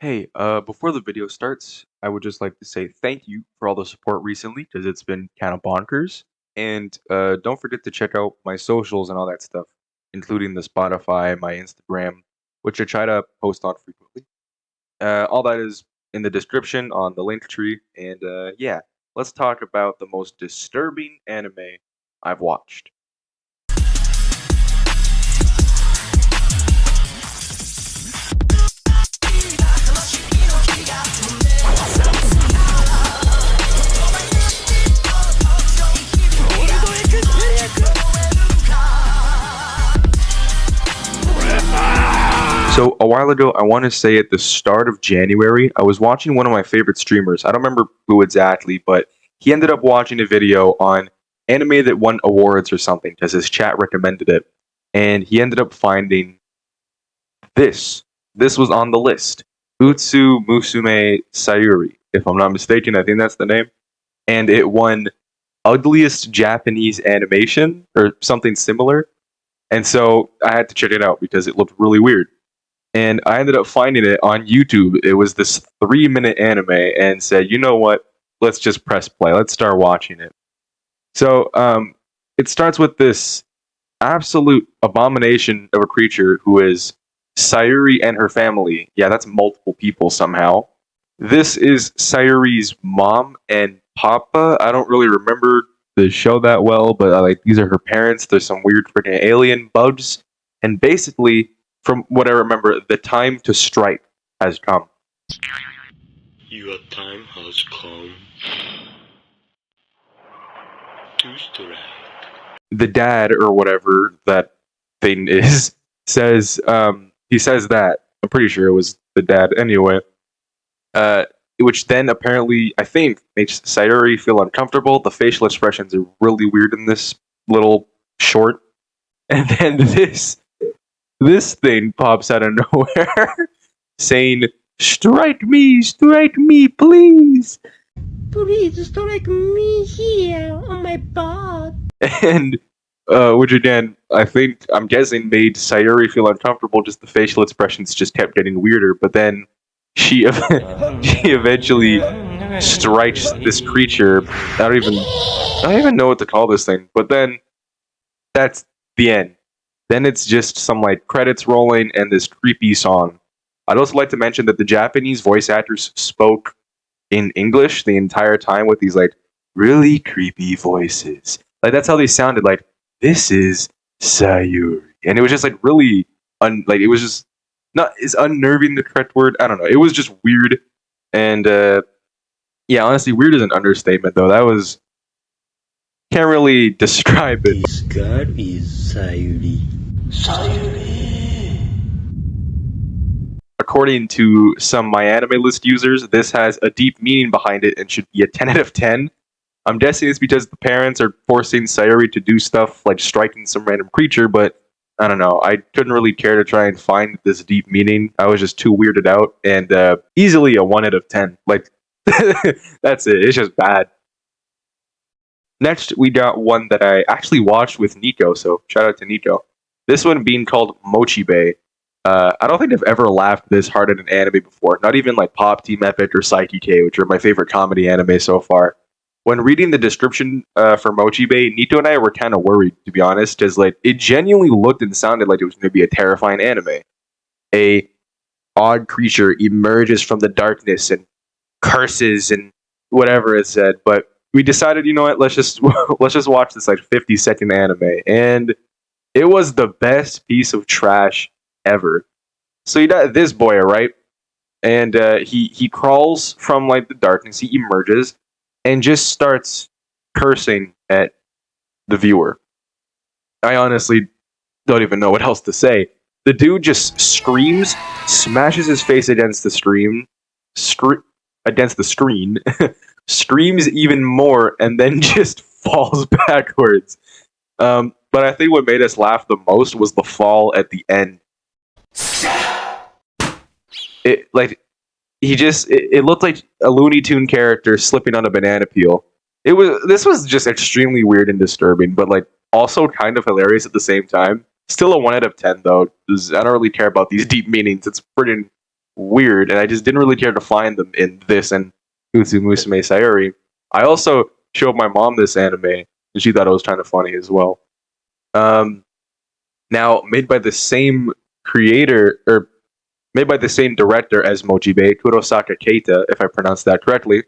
Hey, before the video starts, I would just like to say thank you for all the support recently because it's been kind of bonkers. And don't forget to check out my socials and all that stuff, including the Spotify, my Instagram, which I try to post on frequently. All that is in the description on the link tree. And yeah, let's talk about the most disturbing anime I've watched. So a while ago, I want to say at the start of January, I was watching one of my favorite streamers. I don't remember who exactly, but he ended up watching a video on anime that won awards or something because his chat recommended it. And he ended up finding this. This was on the list. Utsumusume Sayuri, if I'm not mistaken, I think that's the name. And it won ugliest Japanese animation or something similar. And so I had to check it out because it looked really weird. And I ended up finding it on YouTube. It was this 3-minute anime and said, you know what? Let's just press play. Let's start watching it. So it starts with this absolute abomination of a creature who is Sayuri and her family. Yeah, that's multiple people somehow. This is Sayuri's mom and papa. I don't really remember the show that well, but like these are her parents. There's some weird freaking alien bugs. And basically, from what I remember, the time to strike has come. Your time has come to strike. The dad, or whatever that thing is, says, he says that. I'm pretty sure it was the dad anyway. Which then apparently, I think, makes Sayuri feel uncomfortable. The facial expressions are really weird in this little short. And then this thing pops out of nowhere saying, strike me, please. Please strike me here on my butt. And, which again, I'm guessing made Sayuri feel uncomfortable, just the facial expressions just kept getting weirder, but then she eventually strikes this creature. I don't even know what to call this thing, but then that's the end. Then it's just some like credits rolling and this creepy song. I'd also like to mention that the Japanese voice actors spoke in English the entire time with these like really creepy voices. Like that's how they sounded. Like, this is Sayuri, and it was just like really it was just not, is unnerving the correct word? I don't know. It was just weird, and yeah, honestly, weird is an understatement though. That was, can't really describe it. This girl is Sayuri. According to some MyAnimeList users, this has a deep meaning behind it and should be a 10 out of 10. I'm guessing it's because the parents are forcing Sayuri to do stuff like striking some random creature, but I don't know. I couldn't really care to try and find this deep meaning. I was just too weirded out, and easily a 1 out of 10. Like, that's it. It's just bad. Next, we got one that I actually watched with Nico, so shout out to Nico. This one being called Mochi Bay. I don't think I've ever laughed this hard at an anime before. Not even like Pop Team Epic or Psyche K, which are my favorite comedy anime so far. When reading the description for Mochi Bay, Nito and I were kind of worried, to be honest, because like it genuinely looked and sounded like it was going to be a terrifying anime. A odd creature emerges from the darkness and curses and whatever it said. But we decided, you know what? Let's just watch this like 50-second anime, and it was the best piece of trash ever. So you got this boy, right? And he crawls from like the darkness. He emerges and just starts cursing at the viewer. I honestly don't even know what else to say. The dude just screams, smashes his face against the screen, screams even more, and then just falls backwards. But I think what made us laugh the most was the fall at the end. It looked like a Looney Tune character slipping on a banana peel. This was just extremely weird and disturbing, but like also kind of hilarious at the same time. Still a 1 out of 10 though, because I don't really care about these deep meanings. It's freaking weird, and I just didn't really care to find them in this and Utsumusume Sayuri. I also showed my mom this anime, and she thought it was kind of funny as well. Um, Now, made by the same creator, or made by the same director as Mochi Bay, Kurosaka Keita, if I pronounced that correctly.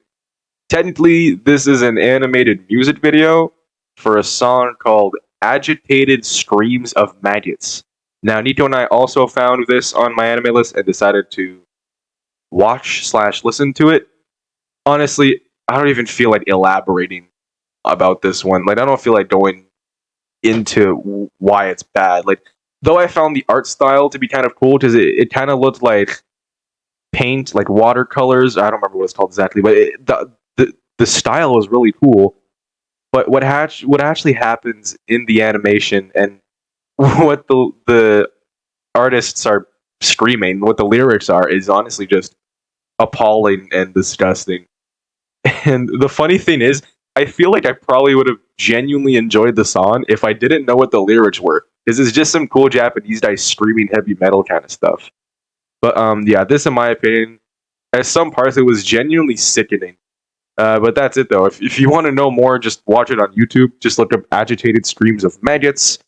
Technically, this is an animated music video for a song called Agitated Screams of Maggots. Now, Nito and I also found this on my anime list and decided to watch/listen to it. Honestly, I don't even feel like elaborating about this one. Like, I don't feel like going into why it's bad. Like, though I found the art style to be kind of cool because it kind of looked like paint, like watercolors. I don't remember what it's called exactly, but the style was really cool. But what actually happens in the animation and what the artists are screaming, what the lyrics are, is honestly just appalling and disgusting. And the funny thing is, I feel like I probably would have genuinely enjoyed the song if I didn't know what the lyrics were, because it's just some cool Japanese guy screaming heavy metal kind of stuff. But yeah, this in my opinion, at some parts it was genuinely sickening. But that's it though. If you want to know more, just watch it on YouTube. Just look up Agitated Screams of Maggots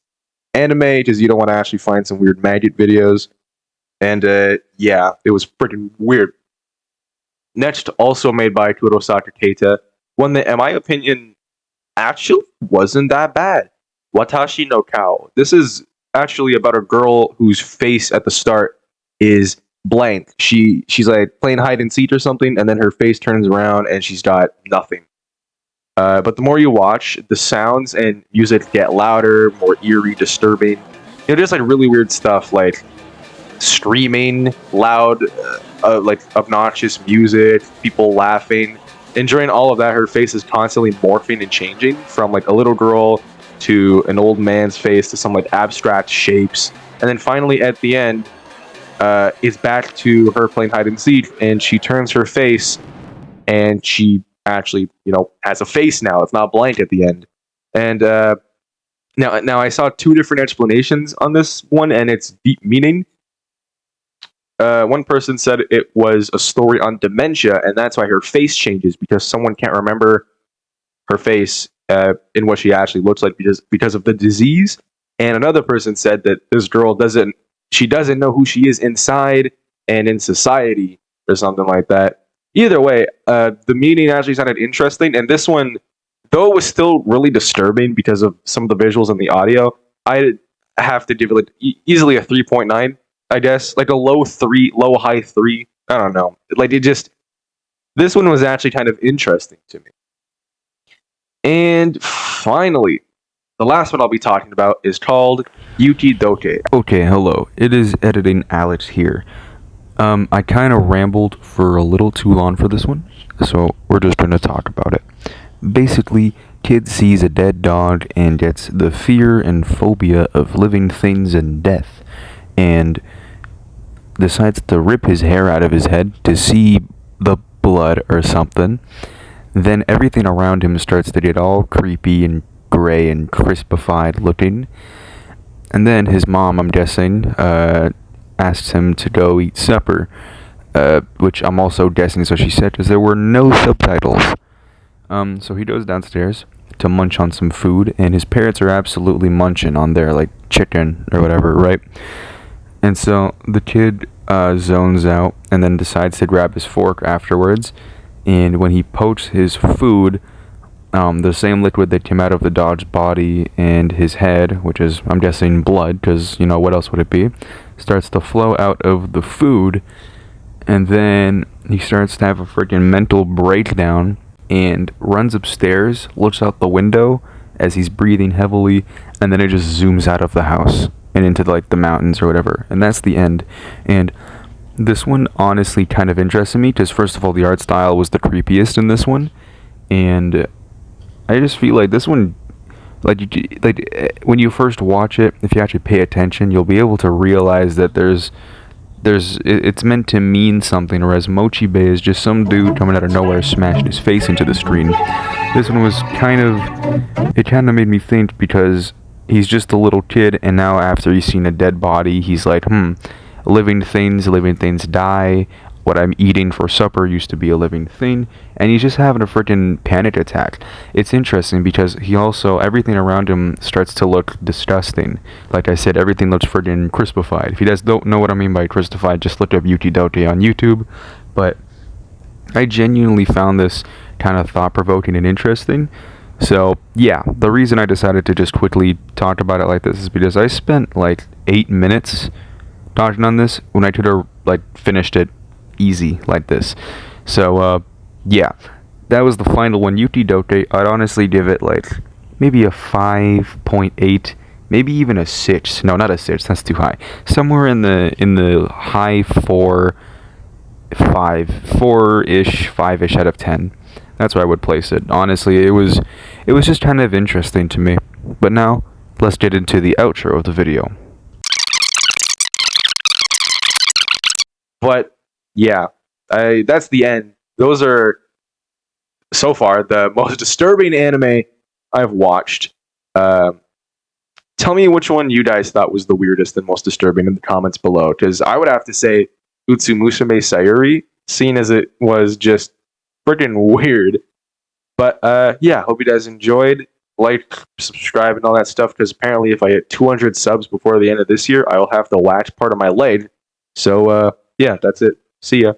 anime, because you don't want to actually find some weird maggot videos. And yeah, it was freaking weird. Next, also made by Kurosaka Keita, one that, in my opinion, actually wasn't that bad. Watashi No Cow. This is actually about a girl whose face at the start is blank. She's like playing hide and seek or something, and then her face turns around and she's got nothing. But the more you watch, the sounds and music get louder, more eerie, disturbing. You know, just like really weird stuff like screaming, loud, like obnoxious music, people laughing. And during all of that, her face is constantly morphing and changing from like a little girl to an old man's face to some like abstract shapes. And then finally at the end, it's back to her playing hide and seek, and she turns her face and she actually, you know, has a face now. It's not blank at the end. And now I saw two different explanations on this one and its deep meaning. One person said it was a story on dementia, and that's why her face changes, because someone can't remember her face in what she actually looks like because of the disease. And another person said that this girl doesn't know who she is inside and in society, or something like that. Either way, the meaning actually sounded interesting, and this one, though it was still really disturbing because of some of the visuals and the audio, I have to give it like easily a 3.9. I guess, like a high 3. I don't know. Like, this one was actually kind of interesting to me. And finally, the last one I'll be talking about is called Yukidoke. Okay, hello. It is Editing Alex here. I kind of rambled for a little too long for this one, so we're just going to talk about it. Basically, kid sees a dead dog and gets the fear and phobia of living things and death, and decides to rip his hair out of his head to see the blood or something. Then everything around him starts to get all creepy and gray and crispified looking. And then his mom, I'm guessing, asks him to go eat supper, which I'm also guessing is what she said, because there were no subtitles. So he goes downstairs to munch on some food, and his parents are absolutely munching on their, like, chicken or whatever, right? And so the kid zones out and then decides to grab his fork afterwards. And when he pokes his food, the same liquid that came out of the dog's body and his head, which is, I'm guessing, blood, because, you know, what else would it be, starts to flow out of the food. And then he starts to have a freaking mental breakdown and runs upstairs, looks out the window as he's breathing heavily, and then it just zooms out of the house and into like the mountains or whatever, and that's the end. And this one honestly kind of interested me because, first of all, the art style was the creepiest in this one, and I just feel like this one, like when you first watch it, if you actually pay attention, you'll be able to realize that it's meant to mean something, whereas Mochi Bay is just some dude coming out of nowhere smashing his face into the screen. This one was kind of made me think, because he's just a little kid, and now after he's seen a dead body, he's like, living things die. What I'm eating for supper used to be a living thing, and he's just having a freaking panic attack. It's interesting because he also, everything around him starts to look disgusting. Like I said, everything looks freaking crispified. If you guys don't know what I mean by crispified, just look up Yukidoke on YouTube. But I genuinely found this kind of thought-provoking and interesting. So, yeah, the reason I decided to just quickly talk about it like this is because I spent like 8 minutes talking on this when I could have like finished it easy like this. So yeah, that was the final one. Yukidoke, I'd honestly give it like maybe a 5.8, maybe even a 6. No, not a 6, that's too high. Somewhere in the high 4-ish, 5-ish out of 10. That's where I would place it. Honestly, it was just kind of interesting to me. But now let's get into the outro of the video. But yeah, that's the end. Those are, so far, the most disturbing anime I've watched. Tell me which one you guys thought was the weirdest and most disturbing in the comments below, because I would have to say Utsumusume Sayuri, seeing as it was just freaking weird. But yeah, hope you guys enjoyed. Like, subscribe, and all that stuff, because apparently if I hit 200 subs before the end of this year, I will have to wax part of my leg. So yeah, that's it. See ya.